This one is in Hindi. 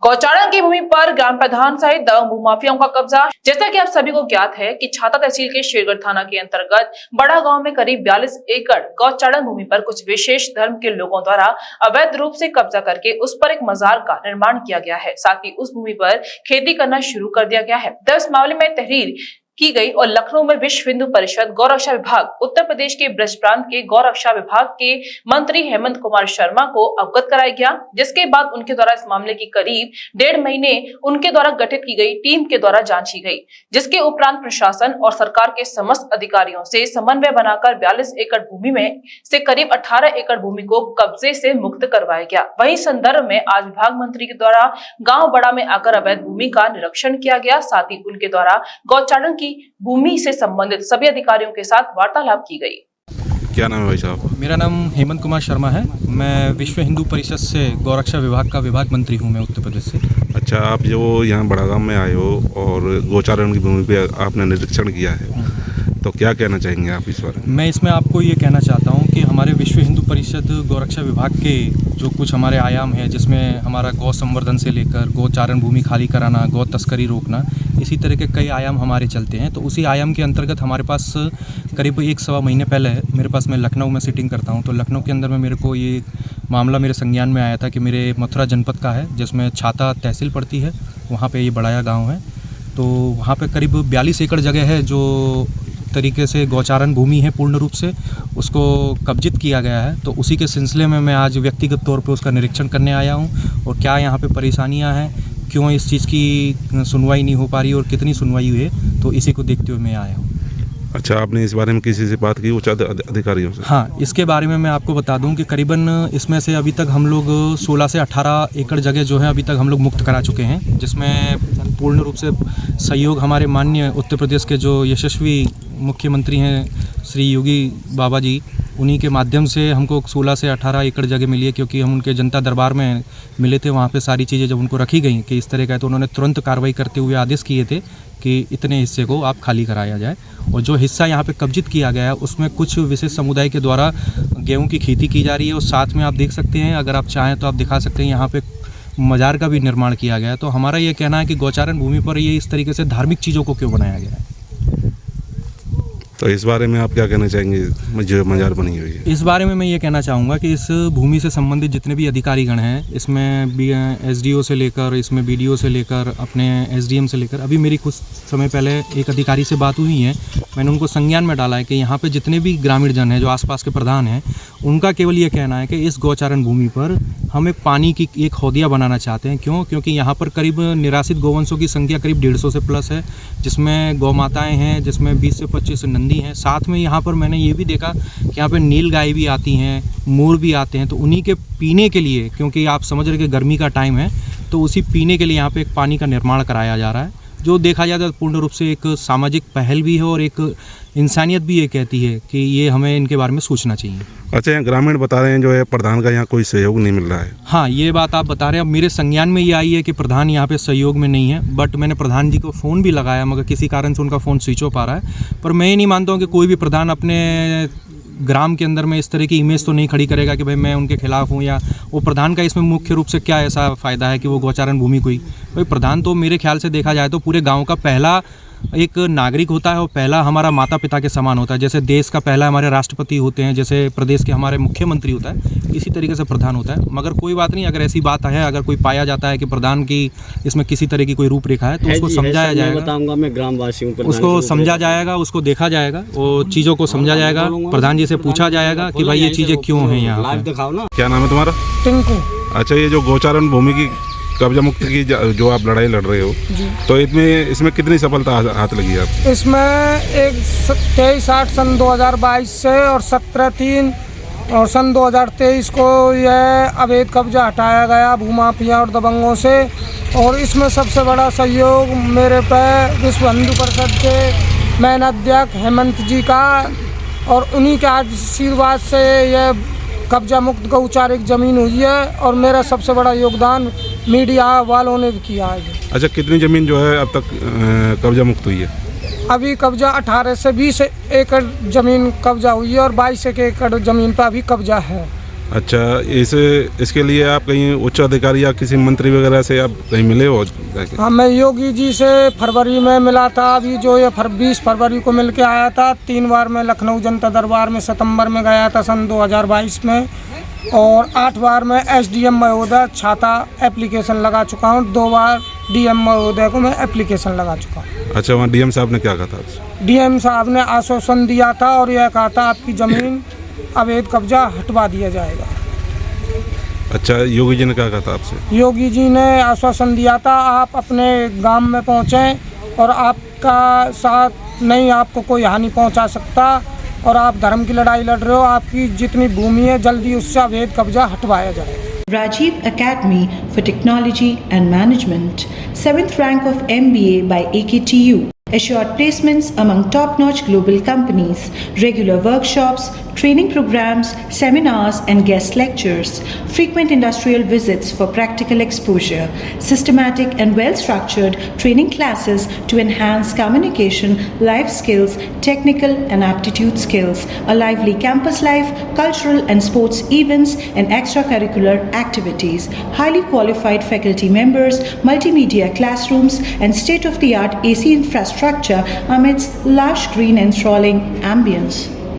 गौचारण की भूमि पर ग्राम प्रधान सहित दबंग भूमाफियाओं का कब्जा। जैसा कि आप सभी को ज्ञात है कि छाता तहसील के शेरगढ़ थाना के अंतर्गत बड़ा गांव में करीब 42 एकड़ गौचारण भूमि पर कुछ विशेष धर्म के लोगों द्वारा अवैध रूप से कब्जा करके उस पर एक मजार का निर्माण किया गया है। साथ ही उस भूमि पर खेती करना शुरू कर दिया गया है। इस मामले में तहरीर की गई और लखनऊ में विश्व हिंदू परिषद गौरक्षा विभाग, उत्तर प्रदेश के ब्रज प्रांत के गौरक्षा विभाग के मंत्री हेमंत कुमार शर्मा को अवगत कराया गया, जिसके बाद उनके द्वारा इस मामले की करीब 1.5 महीने उनके द्वारा गठित की गई टीम के द्वारा जांच की गई, जिसके उपरांत प्रशासन और सरकार के समस्त अधिकारियों से समन्वय बनाकर 42 एकड़ भूमि में से करीब 18 एकड़ भूमि को कब्जे से मुक्त करवाया गया। वहीं संदर्भ में आज विभाग मंत्री के द्वारा गाँव बड़ा में आकर अवैध भूमि का निरीक्षण किया गया। साथ ही उनके द्वारा गौचारण की भूमि से संबंधित सभी अधिकारियों के साथ वार्तालाप की गई। क्या नाम है भाई साहब? मेरा नाम हेमंत कुमार शर्मा है। मैं विश्व हिंदू परिषद से गौरक्षा विभाग का विभाग मंत्री हूँ, मैं उत्तर प्रदेश से। अच्छा, आप जो यहाँ बड़ा गांव में आए हो और गौचारण की भूमि पे आपने निरीक्षण किया है, तो क्या कहना चाहेंगे आप इस बारे में? मैं इसमें आपको ये कहना चाहता हूँ कि हमारे विश्व हिंदू परिषद गौरक्षा विभाग के जो कुछ हमारे आयाम हैं, जिसमें हमारा गौ संवर्धन से लेकर गौचारण भूमि खाली कराना, गौ तस्करी रोकना, इसी तरह के कई आयाम हमारे चलते हैं। तो उसी आयाम के अंतर्गत हमारे पास करीब 1-1.25 महीने पहले मेरे पास, मैं लखनऊ में सिटिंग करता हूँ, तो लखनऊ के अंदर में मेरे को ये मामला मेरे संज्ञान में आया था कि मेरे मथुरा जनपद का है, जिसमें छाता तहसील पड़ती है, वहाँ पे ये बड़ाया गांव है। तो वहाँ पे करीब 42 एकड़ जगह है जो तरीके से गौचारण भूमि है, पूर्ण रूप से उसको कब्जित किया गया है। तो उसी के सिलसिले में मैं आज व्यक्तिगत तौर पे उसका निरीक्षण करने आया हूँ और क्या यहाँ पे परेशानियाँ हैं, क्यों इस चीज़ की सुनवाई नहीं हो पा रही और कितनी सुनवाई हुई है, तो इसी को देखते हुए मैं आया हूँ। अच्छा, आपने इस बारे में किसी से बात की उच्च अधिकारियों से? हाँ, इसके बारे में मैं आपको बता दूं कि करीबन इसमें से अभी तक हम लोग 16 से 18 एकड़ जगह जो है अभी तक हम लोग मुक्त करा चुके हैं, जिसमें पूर्ण रूप से सहयोग हमारे माननीय उत्तर प्रदेश के जो यशस्वी मुख्यमंत्री हैं श्री योगी बाबा जी, उन्हीं के माध्यम से हमको 16 से 18 एकड़ जगह मिली है, क्योंकि हम उनके जनता दरबार में मिले थे। वहाँ पे सारी चीज़ें जब उनको रखी गई कि इस तरह का है, तो उन्होंने तुरंत कार्रवाई करते हुए आदेश किए थे कि इतने हिस्से को आप खाली कराया जाए। और जो हिस्सा यहाँ पे कब्जित किया गया है उसमें कुछ विशेष समुदाय के द्वारा गेहूं की खेती की जा रही है, और साथ में आप देख सकते हैं, अगर आप चाहें तो आप दिखा सकते हैं, यहाँ पे मजार का भी निर्माण किया गया है। तो हमारा ये कहना है कि गौचारण भूमि पर ये इस तरीके से धार्मिक चीज़ों को क्यों बनाया गया है। तो इस बारे में आप क्या कहना चाहेंगे जो मजार बनी हुई है? इस बारे में मैं ये कहना चाहूँगा कि इस भूमि से संबंधित जितने भी अधिकारीगण हैं, इसमें SDO से लेकर, इसमें BDO से लेकर, अपने SDM से लेकर, अभी मेरी कुछ समय पहले एक अधिकारी से बात हुई है, मैंने उनको संज्ञान में डाला है कि यहाँ पे जितने भी ग्रामीण जन हैं, जो आसपास के प्रधान हैं, उनका केवल ये कहना है कि इस गौचारण भूमि पर हम एक पानी की एक हौदिया बनाना चाहते हैं। क्यों? क्योंकि यहाँ पर करीब निराश्रित गौवंशों की संख्या करीब 150 से प्लस है, जिसमें गौ माताएँ हैं, जिसमें 20 से 25 नंदी हैं। साथ में यहाँ पर मैंने ये भी देखा कि यहाँ पे नील गाय भी आती हैं, मोर भी आते हैं। तो उन्हीं के पीने के लिए, क्योंकि आप समझ रहे कि गर्मी का टाइम है, तो उसी पीने के लिए यहाँ पे एक पानी का निर्माण कराया जा रहा है, जो देखा जाए तो पूर्ण रूप से एक सामाजिक पहल भी है और एक इंसानियत भी ये कहती है कि ये हमें इनके बारे में सोचना चाहिए। अच्छा, यहाँ ग्रामीण बता रहे हैं जो है प्रधान का यहाँ कोई सहयोग नहीं मिल रहा है। हाँ, ये बात आप बता रहे हैं। अब मेरे संज्ञान में ये आई है कि प्रधान यहाँ पे सहयोग में नहीं है, बट मैंने प्रधान जी को फ़ोन भी लगाया, मगर किसी कारण से उनका फ़ोन स्विच ऑफ आ रहा है। पर मैं ये नहीं मानता हूँ कि कोई भी प्रधान अपने ग्राम के अंदर में इस तरह की इमेज तो नहीं खड़ी करेगा कि भाई मैं उनके खिलाफ हूँ, या वो प्रधान का इसमें मुख्य रूप से क्या ऐसा फ़ायदा है कि वो गौचारण भूमि कोई, भाई प्रधान तो मेरे ख्याल से देखा जाए तो पूरे गांव का पहला एक नागरिक होता है और पहला हमारा माता पिता के समान होता है। जैसे देश का पहला हमारे राष्ट्रपति होते हैं, जैसे प्रदेश के हमारे मुख्यमंत्री होता है, इसी तरीके से प्रधान होता है। मगर कोई बात नहीं, अगर ऐसी बात है, अगर कोई पाया जाता है कि प्रधान की इसमें किसी तरह की कोई रूपरेखा है, तो उसको समझाया जाएगा, बताऊंगा मैं ग्रामवासियों पर, उसको समझा जाएगा, उसको देखा जाएगा, वो चीज़ों को समझा जाएगा, प्रधान जी से पूछा जाएगा कि भाई ये चीज़ें क्यों हैं यहाँ। क्या नाम है तुम्हारा? टिंकू। अच्छा, ये जो गौचारण भूमि की कब्जा मुक्त की जो आप लड़ाई लड़ रहे हो, तो इसमें कितनी सफलता हाथ लगी आप? इसमें एक 23/8 सन 2022 से और 17/3 और सन 2023 को यह अवैध कब्जा हटाया गया भूमाफिया और दबंगों से। और इसमें सबसे बड़ा सहयोग मेरे पे विश्व हिंदू परिषद के मैन अध्यक्ष हेमंत जी का, और उन्हीं के आशीर्वाद से यह कब्जा मुक्त गौचारिक ज़मीन हुई है। और मेरा सबसे बड़ा योगदान मीडिया वालों ने भी किया है। अच्छा, कितनी ज़मीन जो है अब तक कब्जा मुक्त हुई है? अभी कब्जा 18 से 20 एकड़ ज़मीन कब्जा हुई है और 22 एकड़ ज़मीन पर अभी कब्जा है। अच्छा, इसके लिए आप कहीं उच्च अधिकारी या किसी मंत्री वगैरह से आप कहीं मिले हो जाके? हाँ, मैं योगी जी से फरवरी में मिला था। अभी जो ये 20 फरवरी को मिल के आया था। 3 बार मैं लखनऊ जनता दरबार में सितंबर में गया था सन 2022 में, और 8 बार मैं SDM महोदय छाता एप्लीकेशन लगा चुका हूँ। 2 बार DM महोदय को मैं एप्लीकेशन लगा चुका हूँ। अच्छा, वहाँ DM साहब ने क्या कहा था आपसे? DM साहब ने आश्वासन दिया था और यह कहा था आपकी ज़मीन अवैध कब्जा हटवा दिया जाएगा। अच्छा, योगी जी ने क्या कहा था आपसे? योगी जी ने आश्वासन दिया था आप अपने गांव में पहुँचें और आपका साथ नहीं, आपको कोई हानि पहुंचा सकता, और आप धर्म की लड़ाई लड़ रहे हो, आपकी जितनी भूमि है जल्दी उससे अवैध कब्जा हटवाया जाए। Rajiv Academy for Technology and Management, 7th rank of MBA by AKTU. Assured placements among top-notch global companies, regular workshops, training programs, seminars and guest lectures, frequent industrial visits for practical exposure, systematic and well-structured training classes to enhance communication, life skills, technical and aptitude skills, a lively campus life, cultural and sports events and extracurricular activities, highly qualified faculty members, multimedia classrooms and state-of-the-art AC infrastructure amidst lush green enthralling ambience.